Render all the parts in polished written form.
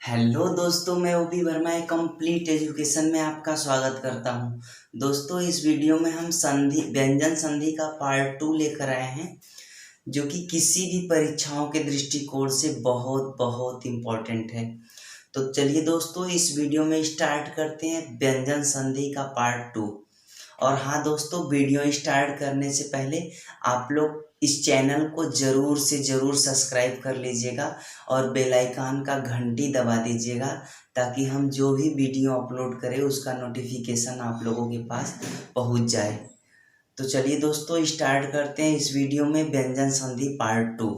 Hello दोस्तों, मैं OP Verma एक कंप्लीट एजुकेशन में आपका स्वागत करता हूं। दोस्तों, इस वीडियो में हम व्यंजन संधि का पार्ट 2 लेकर आए हैं, जो कि किसी भी परीक्षाओं के दृष्टिकोण से बहुत बहुत इम्पोर्टेंट है। तो चलिए दोस्तों, इस वीडियो में स्टार्ट करते हैं व्यंजन संधि का पार्ट 2। और हाँ दोस्तों, वीडियो स्टार्ट करने से पहले आप लोग इस चैनल को ज़रूर से ज़रूर सब्सक्राइब कर लीजिएगा और बेल आइकन का घंटी दबा दीजिएगा, ताकि हम जो भी वीडियो अपलोड करें उसका नोटिफिकेशन आप लोगों के पास पहुंच जाए। तो चलिए दोस्तों, स्टार्ट करते हैं इस वीडियो में व्यंजन संधि पार्ट 2।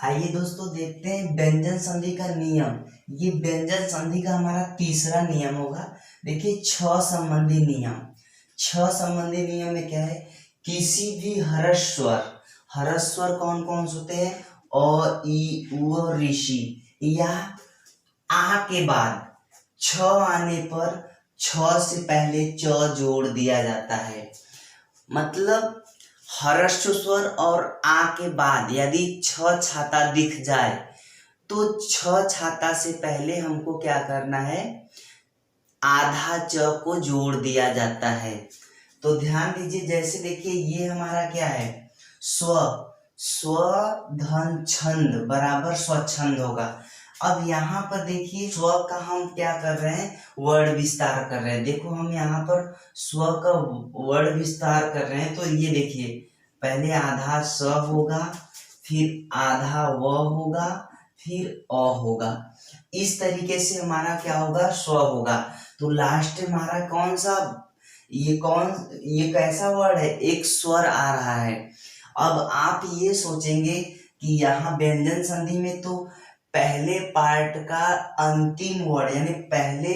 आइए दोस्तों, देखते हैं व्यंजन संधि का नियम। ये व्यंजन संधि का हमारा तीसरा नियम होगा। देखिए, 6 संबंधी नियम। 6 संबंधी नियम में क्या है, किसी भी हरस्वर कौन कौन से होते हैं? अ, ई, उ और ऋषि, या आ के बाद छ आने पर छ से पहले च जोड़ दिया जाता है। मतलब हर्ष स्वर और आ के बाद यदि छ छाता दिख जाए तो छ छाता से पहले हमको क्या करना है? आधा च को जोड़ दिया जाता है। तो ध्यान दीजिए, जैसे देखिए ये हमारा क्या है? स्व धन छंद बराबर स्वच्छंद होगा। अब यहाँ पर देखिए, स्व का हम क्या कर रहे हैं? वर्ण विस्तार कर रहे हैं। देखो, हम यहाँ पर स्व का वर्ण विस्तार कर रहे हैं। तो ये देखिए, पहले आधा स होगा, फिर आधा व होगा, फिर अ होगा। इस तरीके से हमारा क्या होगा? स्व होगा। तो लास्ट में हमारा कौन सा, ये कैसा वर्ड है? एक स्वर आ रहा है। अब आप ये सोचेंगे कि यहाँ व्यंजन संधि में तो पहले पार्ट का अंतिम वर्ड, यानी पहले,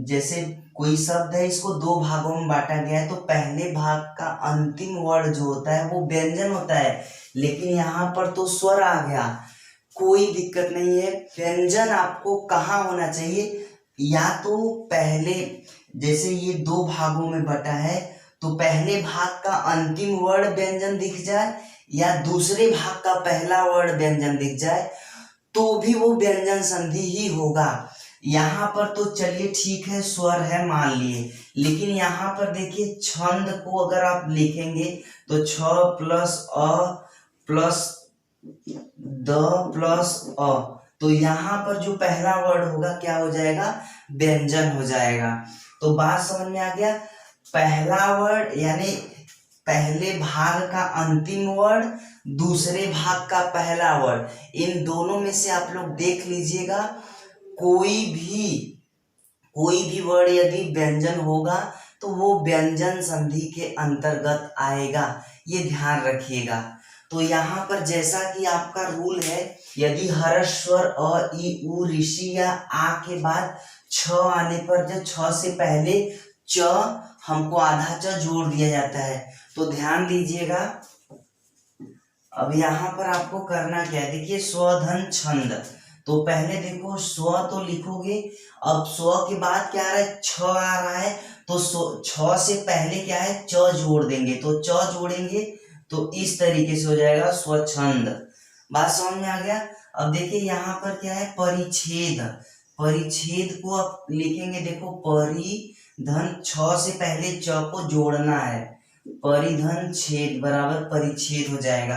जैसे कोई शब्द है, इसको 2 भागों में बांटा गया है, तो पहले भाग का अंतिम वर्ड जो होता है वो व्यंजन होता है। लेकिन यहाँ पर तो स्वर आ गया, कोई दिक्कत नहीं है। व्यंजन आपको कहाँ होना चाहिए? या तो पहले, जैसे ये 2 भागों में बटा है, तो पहले भाग का अंतिम वर्ण व्यंजन दिख जाए या दूसरे भाग का पहला वर्ण व्यंजन दिख जाए, तो भी वो व्यंजन संधि ही होगा। यहाँ पर तो चलिए ठीक है, स्वर है मान लिए, लेकिन यहाँ पर देखिए छंद को अगर आप लिखेंगे तो छ प्लस अ प्लस द प्लस अ, तो यहाँ पर जो पहला वर्ड होगा क्या हो जाएगा? व्यंजन हो जाएगा। तो बात समझ में आ गया? पहला वर्ड यानी पहले भाग का अंतिम वर्ड, दूसरे भाग का पहला वर्ड, इन दोनों में से आप लोग देख लीजिएगा, कोई भी वर्ड यदि व्यंजन होगा तो वो व्यंजन संधि के अंतर्गत आएगा। ये ध्यान रखिएगा। तो यहाँ पर जैसा कि आपका रूल है, यदि हर्षस्वर अ, ई, उ, ऋषि या आ के बाद छ आने पर जब छ से पहले च, हमको आधा च जोड़ दिया जाता है। तो ध्यान दीजिएगा। अब यहाँ पर आपको करना क्या है? देखिए, स्वधन छंद, तो पहले देखो स्व तो लिखोगे। अब स्व के बाद क्या आ रहा है? छ आ रहा है, तो छ से पहले क्या है? च जोड़ देंगे। तो च जोड़ेंगे तो इस तरीके से हो जाएगा स्वच्छंद। बात समझ में आ गया? अब देखिए यहाँ पर क्या है? परिच्छेद। परिच्छेद को आप लिखेंगे, देखो परिधन, छ से पहले च को जोड़ना है, परिधन छेद बराबर परिच्छेद हो जाएगा।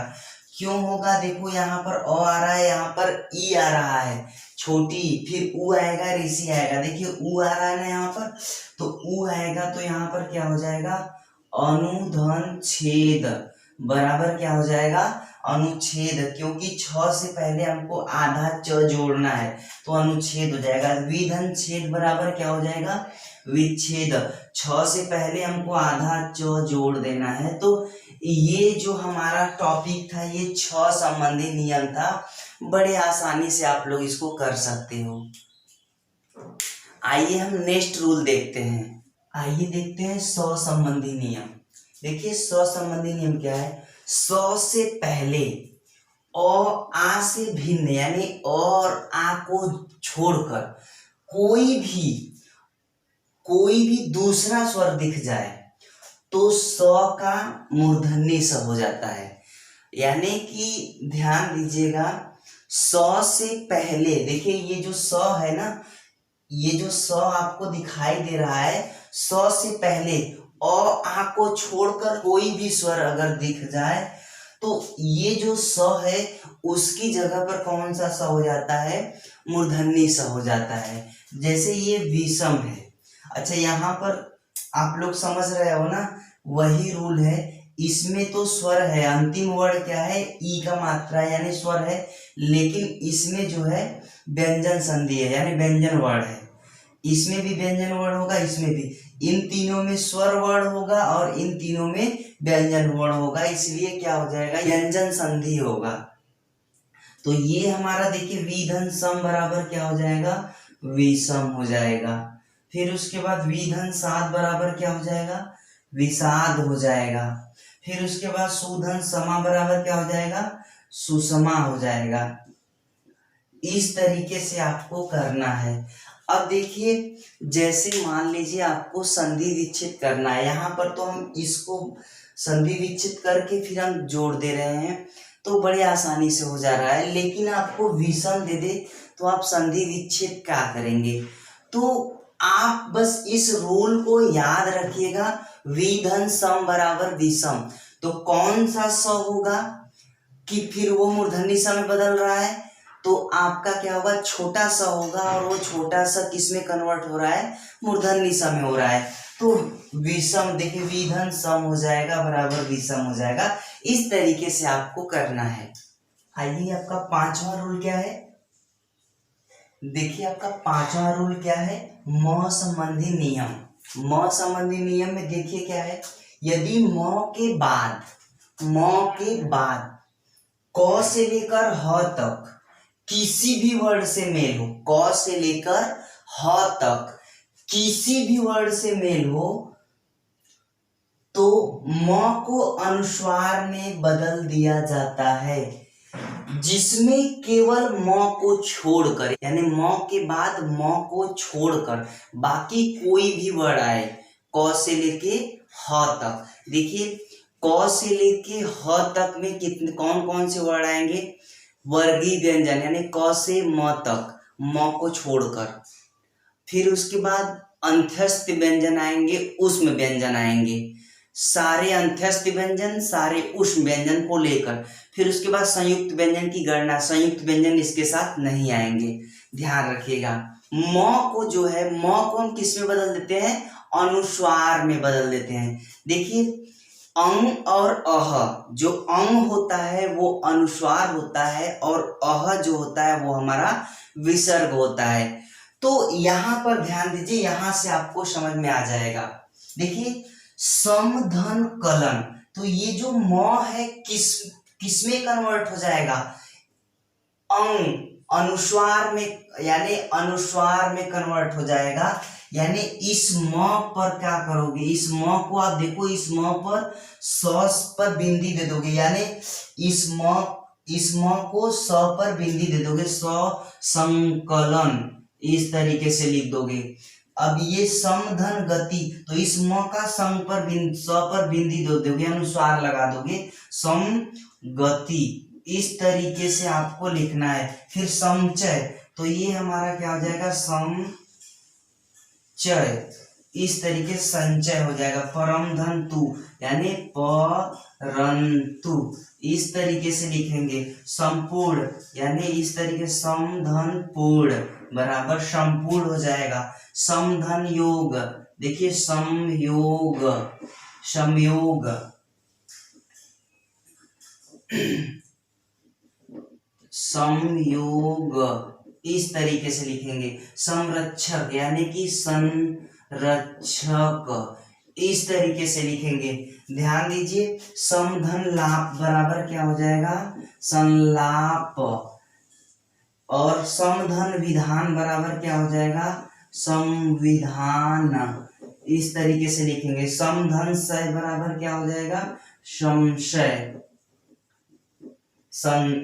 क्यों होगा? देखो यहाँ पर अ आ रहा है, यहाँ पर ई आ रहा है छोटी, फिर उ आएगा, ऋषि आएगा। देखिए उ आ रहा है ना यहाँ पर, तो उ आएगा, तो यहाँ पर क्या हो जाएगा? अनुधन छेद बराबर क्या हो जाएगा? अनुच्छेद, क्योंकि छ से पहले हमको आधा च जोड़ना है, तो अनुच्छेद हो जाएगा। विधन छेद बराबर क्या हो जाएगा? विच्छेद। छ से पहले हमको आधा च जोड़ देना है। तो ये जो हमारा टॉपिक था, ये 6 संबंधी नियम था। बड़े आसानी से आप लोग इसको कर सकते हो। आइए हम नेक्स्ट रूल देखते हैं। आइए देखते हैं 100 संबंधी नियम। देखिए 100 संबंधी नियम क्या है? 100 से पहले और आ से भिन्न, यानी और आ को छोड़कर कोई भी दूसरा स्वर दिख जाए तो स का मूर्धन्य स हो जाता है। यानी कि ध्यान दीजिएगा, सौ से पहले देखिए ये जो सौ है ना, ये जो सौ आपको दिखाई दे रहा है, सौ से पहले अ आ को छोड़कर कोई भी स्वर अगर दिख जाए तो ये जो स है उसकी जगह पर कौन सा स हो जाता है, मूर्धन्य स हो जाता है। जैसे ये विषम है। अच्छा यहाँ पर आप लोग समझ रहे हो ना, वही रूल है। इसमें तो स्वर है, अंतिम वर्ण क्या है, ई का मात्रा यानी स्वर है, लेकिन इसमें जो है व्यंजन संधि है यानी व्यंजन वर्ण है। इसमें भी व्यंजन वर्ण होगा, इसमें भी। इन तीनों में स्वर वर्ण होगा और इन तीनों में व्यंजन वर्ण होगा, इसलिए क्या हो जाएगा, व्यंजन संधि होगा। तो ये हमारा देखिए विधन सम बराबर क्या हो जाएगा, विषम हो जाएगा। फिर उसके बाद विधन साध बराबर क्या हो जाएगा, विषाद हो जाएगा। फिर उसके बाद सुधन समा बराबर क्या हो जाएगा, सुषमा हो जाएगा। इस तरीके से आपको करना है। अब देखिए जैसे मान लीजिए आपको संधि विच्छेद करना है, यहाँ पर तो हम इसको संधि विच्छेद करके फिर हम जोड़ दे रहे हैं तो बड़े आसानी से हो जा रहा है, लेकिन आपको विषम दे दे तो आप संधि विच्छेद क्या करेंगे। तो आप बस इस रूल को याद रखिएगा, विधन सम बराबर विषम। तो कौन सा स होगा कि फिर वो मूर्धन्य स में बदल रहा है, तो आपका क्या होगा, छोटा सा होगा, और वो छोटा सा किस में कन्वर्ट हो रहा है, मूर्धन्य स में हो रहा है। तो विषम देखिए विधन सम हो जाएगा बराबर विषम हो जाएगा। इस तरीके से आपको करना है। आइए आपका पांचवा रूल क्या है, देखिए आपका पांचवा रूल क्या है, म संबंधी नियम। म संबंधी नियम में देखिए क्या है, यदि म के बाद क से लेकर ह तक किसी भी वर्ण से मेल हो, क से लेकर ह तक किसी भी वर्ण से मेल हो, तो म को अनुस्वार में बदल दिया जाता है, जिसमें केवल म को छोड़कर, यानी म के बाद म को छोड़कर बाकी कोई भी वर्ण आए, क से लेके ह तक। देखिए क से लेके ह तक में कितने कौन कौन से वर्ण आएंगे, वर्गीय व्यंजन यानी क से म तक, म को छोड़कर। फिर उसके बाद अंत्यस्थ व्यंजन आएंगे, उष्म व्यंजन आएंगे, सारे अंत्यस्थ व्यंजन सारे उष्म व्यंजन को लेकर। फिर उसके बाद संयुक्त व्यंजन की गणना, संयुक्त व्यंजन इसके साथ नहीं आएंगे, ध्यान रखिएगा। म को जो है, म को हम किस में बदल देते हैं, अनुस्वार में बदल देते हैं। देखिए अंग और अह, जो अंग होता है वो अनुस्वार होता है और अह जो होता है वो हमारा विसर्ग होता है। तो यहाँ पर ध्यान दीजिए, यहां से आपको समझ में आ जाएगा। देखिए समधन कलन, तो ये जो म है किसमें कन्वर्ट हो जाएगा, अंग अनुस्वार में, यानी अनुस्वार में कन्वर्ट हो जाएगा। यानी इस म पर क्या करोगे, इस म को आप देखो, इस म पर सॉस पर बिंदी दे दोगे, यानी इस म को स पर बिंदी दे दोगे, स संकलन इस तरीके से लिख दोगे। अब ये समधन गति, तो इस म का संग पर स पर बिंदी दे दोगे, अनुस्वार लगा दोगे, सम गति इस तरीके से आपको लिखना है। फिर समचय, तो ये हमारा क्या हो जाएगा, समचय इस तरीके से संचय हो जाएगा। परमधन्तु यानी परंतु इस तरीके से लिखेंगे। संपूर्ण यानी इस तरीके, समधन पूर्ण बराबर संपूर्ण हो जाएगा। समधन योग, देखिए संयोग, संयोग संयोग इस तरीके से लिखेंगे। संरक्षक यानी कि संरक्षक इस तरीके से लिखेंगे। ध्यान दीजिए समधन लाप बराबर क्या हो जाएगा, संलाप, और समधन विधान बराबर क्या हो जाएगा, संविधान इस तरीके से लिखेंगे। समधन सय बराबर क्या हो जाएगा, संशय,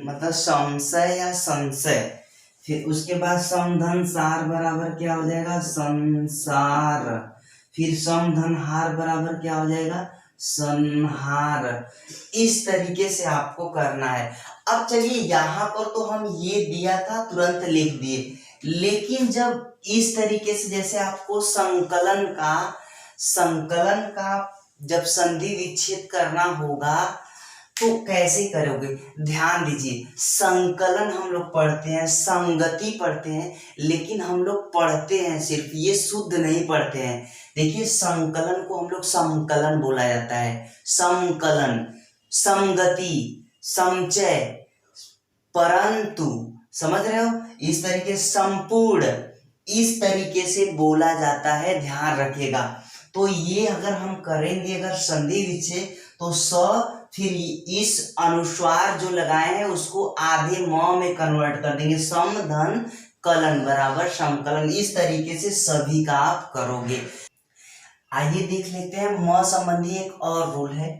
मतलब संशय या संशय। फिर उसके बाद समधन सार बराबर क्या हो जाएगा, संसार। फिर समधन हार बराबर क्या हो जाएगा, संहार, इस तरीके से आपको करना है। अब चलिए यहाँ पर तो हम ये दिया था तुरंत लिख दिए, लेकिन जब इस तरीके से जैसे आपको संकलन का जब संधि विच्छेद करना होगा तो कैसे करोगे? ध्यान दीजिए, संकलन हम लोग पढ़ते हैं, संगति पढ़ते हैं, लेकिन हम लोग पढ़ते हैं सिर्फ, ये शुद्ध नहीं पढ़ते हैं। देखिए संकलन को हम लोग समकलन बोला जाता है, समकलन, संगति, समचय, परंतु, समझ रहे हो, इस तरीके संपूर्ण, इस तरीके से बोला जाता है, ध्यान रखिएगा। तो ये अगर हम करेंगे अगर संधि विच्छेद तो स, फिर इस अनुस्वार जो लगाए हैं उसको आधे म में कन्वर्ट कर देंगे, सम धन कलन बराबर समकलन, इस तरीके से सभी का आप करोगे। आइए देख लेते हैं म संबंधी एक और रूल है।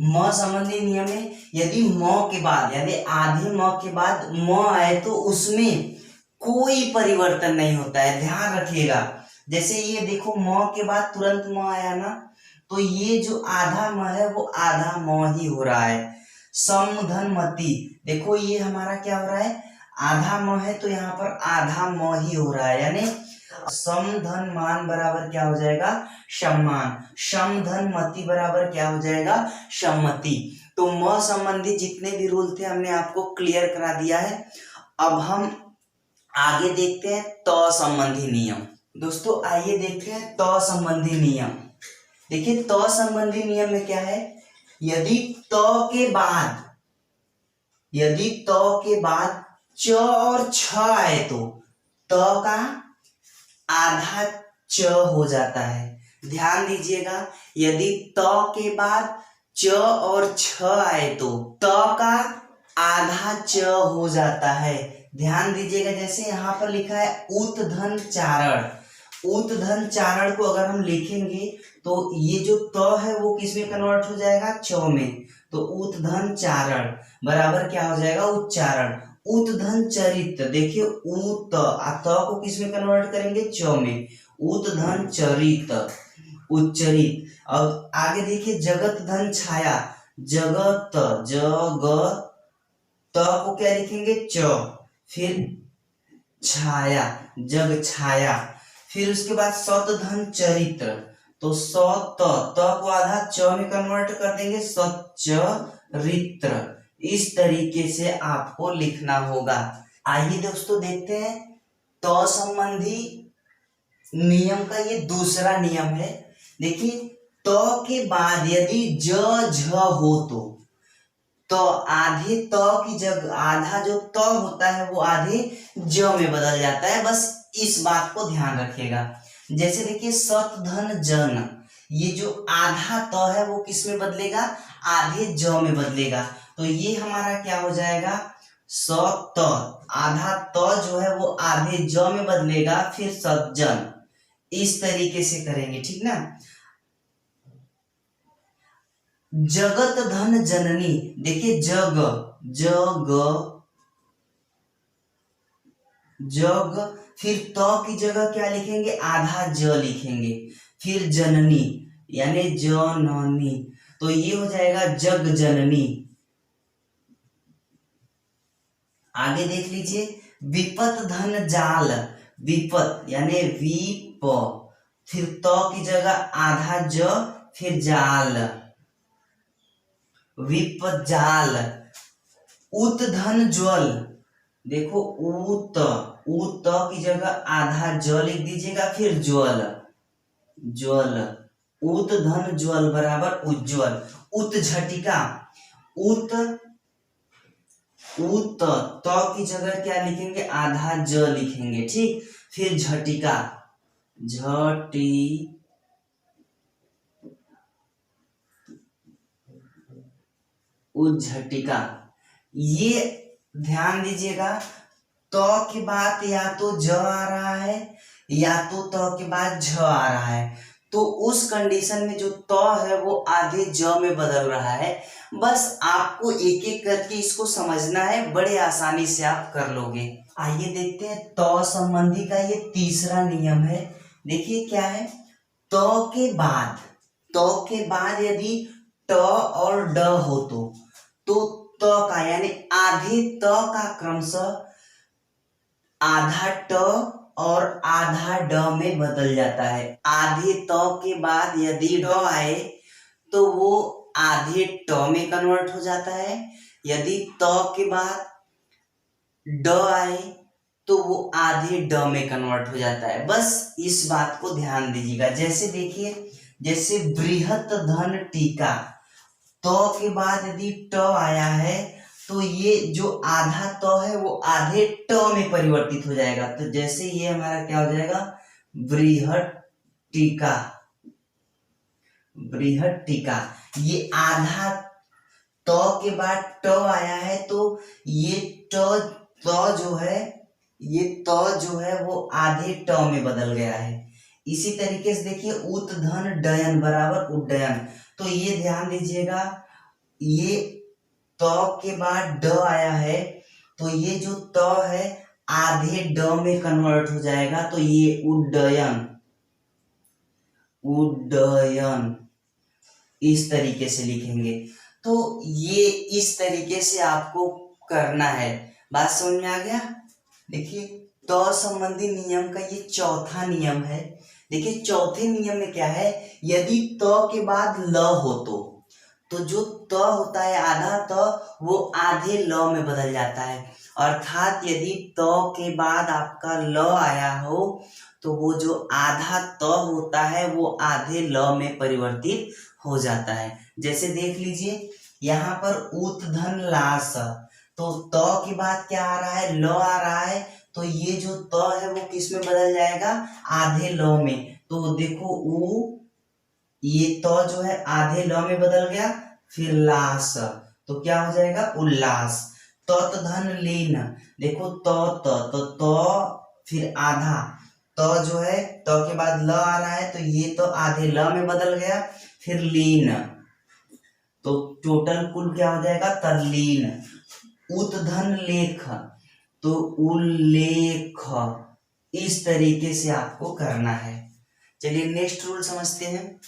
म संबंधी नियम है, यदि म के बाद यानी आधे म के बाद म आए तो उसमें कोई परिवर्तन नहीं होता है, ध्यान रखिएगा। जैसे ये देखो म के बाद तुरंत म आया ना, तो ये जो आधा म है वो आधा म ही हो रहा है। सम धन मति, देखो ये हमारा क्या हो रहा है, आधा म है तो यहाँ पर आधा म ही हो रहा है, यानी सम धन मान बराबर क्या हो जाएगा, सम्मान, सम धन मति बराबर क्या हो जाएगा, सम्मति। तो म संबंधी जितने भी रूल थे हमने आपको क्लियर करा दिया है। अब हम आगे देखते हैं त संबंधी नियम। दोस्तों आइए देखते हैं त संबंधी नियम। देखिए त संबंधी नियम में क्या है, यदि त के बाद च और छ आए तो त का आधा च हो जाता है। ध्यान दीजिएगा, यदि त के बाद च और छ आए तो त का आधा च हो जाता है। ध्यान दीजिएगा, जैसे यहाँ पर लिखा है उत्धन चारण, उत्धन चारण को अगर हम लिखेंगे तो ये जो त है वो किस में कन्वर्ट हो जाएगा, च में, तो उत्धन चारण बराबर क्या हो जाएगा, उच्चारण। उत्धन चरित्र, देखिए उत त को किस में कन्वर्ट करेंगे, च में, उत्धन चरित, उच्चरित। अब आगे देखिए जगत धन छाया, जगत, जगत को क्या लिखेंगे, च, फिर छाया, जग छाया। फिर उसके बाद सत धन चरित्र, तो सत को आधा च में कन्वर्ट कर देंगे, सच्चरित्र। इस तरीके से आपको लिखना होगा। आइए दोस्तों देखते हैं त संबंधी नियम का ये दूसरा नियम है। देखिए त के बाद यदि ज झ हो तो आधे त की जगह आधा जो त होता है वो आधे ज में बदल जाता है, बस इस बात को ध्यान रखिएगा। जैसे देखिए सत धन जन, ये जो आधा त है वो किस में बदलेगा, आधे ज में बदलेगा, तो ये हमारा क्या हो जाएगा, सत, आधा त जो है वो आधे ज में बदलेगा, फिर सज्जन, इस तरीके से करेंगे, ठीक ना। जगत धन जननी, देखिए जग, जग, जग, फिर त की जगह क्या लिखेंगे, आधा ज लिखेंगे, फिर जननी यानी जननी, तो ये हो जाएगा जग जननी। आगे देख लीजिए विपत धन जाल, विपत यानी विप, फिर त की जगह आधा ज, फिर जाल, विप जाल। उत धन ज्वल, देखो उत की जगह आधा ज लिख दीजिएगा, फिर ज्वल, ज्वल, उत धन ज्वल बराबर उज्ज्वल। उत झटिका, उत त की जगह क्या लिखेंगे, आधा ज लिखेंगे, ठीक, फिर झटिका, झटी, उज्झटिका। ये ध्यान दीजिएगा, त के बाद या तो ज आ रहा है या तो त के बाद झ आ रहा है, तो उस कंडीशन में जो त है वो आधे ज में बदल रहा है। बस आपको एक एक करके इसको समझना है, बड़े आसानी से आप कर लोगे। आइए देखते हैं त संबंधी का ये तीसरा नियम है। देखिए क्या है, त के बाद यदि ट और ड हो तो त का यानी आधे त का क्रमशः आधा ट और आधा ड में बदल जाता है। आधे त के बाद यदि ड आए तो वो आधे ट में कन्वर्ट हो जाता है। यदि त के बाद ड आए तो वो आधे ड में कन्वर्ट हो जाता है। बस इस बात को ध्यान दीजिएगा। जैसे देखिए, जैसे बृहत धन टीका, तो के बाद यदि ट आया है तो ये जो आधा त है वो आधे ट में परिवर्तित हो जाएगा। तो जैसे ये हमारा क्या हो जाएगा, बृहत टीका। बृहत टीका, ये आधा त के बाद ट आया है तो ये त जो है, ये त जो है वो आधे ट में बदल गया है। इसी तरीके से देखिए, उत धन डयन बराबर उड्डयन, तो ये ध्यान दीजिएगा, ये त के बाद ड आया है तो ये जो त है आधे ड में कन्वर्ट हो जाएगा, तो ये उड्डयन। उड्डयन इस तरीके से लिखेंगे। तो ये इस तरीके से आपको करना है। बात समझ में आ गया। देखिए, त संबंधी नियम का ये चौथा नियम है। देखिए, चौथे नियम में क्या है, यदि त के बाद ल हो तो जो त होता है आधा त वो आधे ल में बदल जाता है। अर्थात यदि त के बाद आपका ल आया हो तो वो जो आधा त होता है वो आधे ल में परिवर्तित हो जाता है। जैसे देख लीजिए, यहाँ पर उत धन लास, तो त के बाद क्या आ रहा है, ल आ रहा है, तो ये जो त है वो किस में बदल जाएगा, आधे ल में। तो देखो ये त जो है आधे ल में बदल गया। फिर लास, तो क्या हो जाएगा, उल्लास। तत धन लीन, देखो तो फिर आधा त जो है, त के बाद ल आ रहा है तो ये तो आधे ल में बदल गया। फिर लीन, तो टोटल कुल क्या हो जाएगा, तल्लीन। उत धन लेख, तो उल्लेख। इस तरीके से आपको करना है। चलिए नेक्स्ट रूल समझते हैं।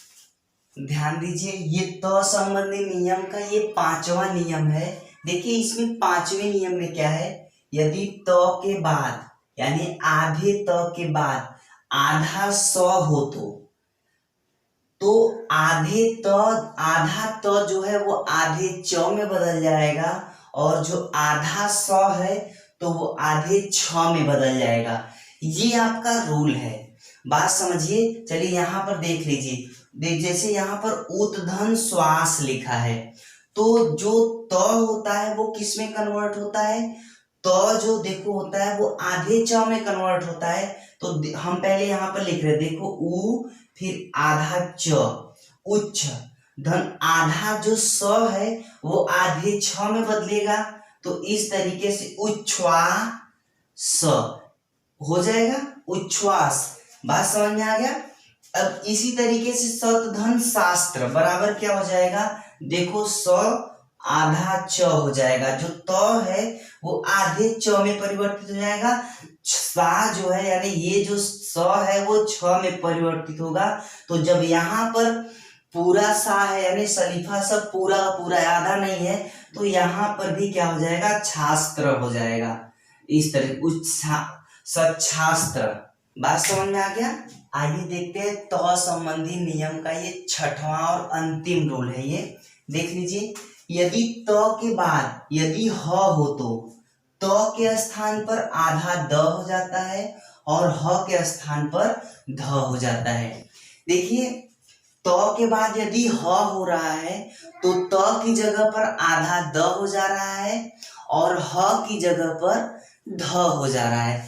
ध्यान दीजिए, ये त संबंधी नियम का ये पांचवा नियम है। देखिए, इसमें पांचवें नियम में क्या है, यदि त के बाद यानी आधे त के बाद आधा स हो तो आधा त जो है वो आधे च में बदल जाएगा, और जो आधा स है तो वो आधे छ में बदल जाएगा। ये आपका रूल है। बात समझिए। चलिए यहाँ पर देख लीजिए, जैसे यहाँ पर उत धन श्वास लिखा है, तो जो त होता है वो किस में कन्वर्ट होता है, त जो देखो होता है वो आधे च में कन्वर्ट होता है। तो हम पहले यहाँ पर लिख रहे हैं, देखो उ फिर आधा च, उच्च धन आधा जो स है वो आधे छ में बदलेगा, तो इस तरीके से उच्छ्वास हो जाएगा, उच्छ्वास। बात समझ में आ गया। अब इसी तरीके से सत धन शास्त्र बराबर क्या हो जाएगा, देखो स आधा च हो जाएगा, जो त है वो आधे च में परिवर्तित हो जाएगा। सा जो है यानी ये जो स है वो छ में परिवर्तित होगा। तो जब यहाँ पर पूरा सा है यानी सलीफा सब पूरा पूरा आधा नहीं है, तो यहाँ पर भी क्या हो जाएगा, छास्त्र हो जाएगा। इस तरह उच्च सच्छास्त्र। बात समझ में आ गया। आइए देखते हैं त संबंधी नियम का ये छठवां और अंतिम रूल है। ये देख लीजिए, यदि त के बाद यदि ह हो तो त के स्थान पर आधा द हो जाता है और ह के स्थान पर ध हो जाता है। देखिए, त के बाद यदि ह हो रहा है तो त की जगह पर आधा द हो जा रहा है और ह की जगह पर ध हो जा रहा है।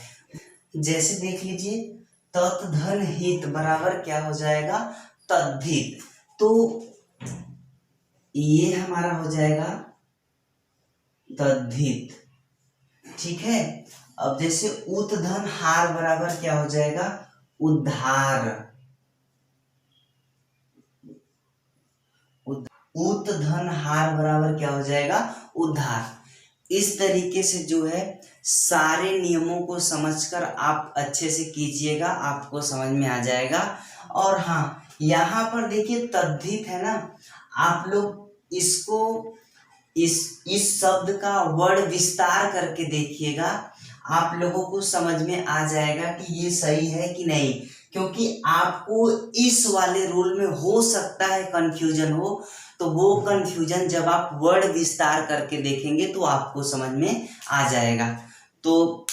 जैसे देख लीजिए, तत् धन हित बराबर क्या हो जाएगा, तद्धित। तो ये हमारा हो जाएगा तद्धित। ठीक है। अब जैसे उत धन हार बराबर क्या हो जाएगा, उद्धार। उत धन हार बराबर क्या हो जाएगा, उद्धार। इस तरीके से जो है सारे नियमों को समझकर आप अच्छे से कीजिएगा, आपको समझ में आ जाएगा। और हाँ, यहाँ पर देखिए तद्धित है ना, आप लोग इसको इस शब्द का वर्ड विस्तार करके देखिएगा, आप लोगों को समझ में आ जाएगा कि ये सही है कि नहीं। क्योंकि आपको इस वाले रूल में हो सकता है कंफ्यूजन हो, तो वो कंफ्यूजन जब आप वर्ड विस्तार करके देखेंगे तो आपको समझ में आ जाएगा। तो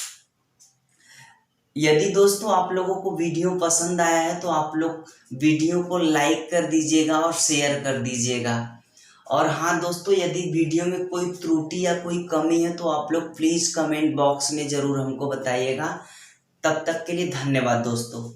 यदि दोस्तों आप लोगों को वीडियो पसंद आया है तो आप लोग वीडियो को लाइक कर दीजिएगा और शेयर कर दीजिएगा। और हाँ दोस्तों, यदि वीडियो में कोई त्रुटि या कोई कमी है तो आप लोग प्लीज़ कमेंट बॉक्स में ज़रूर हमको बताइएगा। तब तक के लिए धन्यवाद दोस्तों।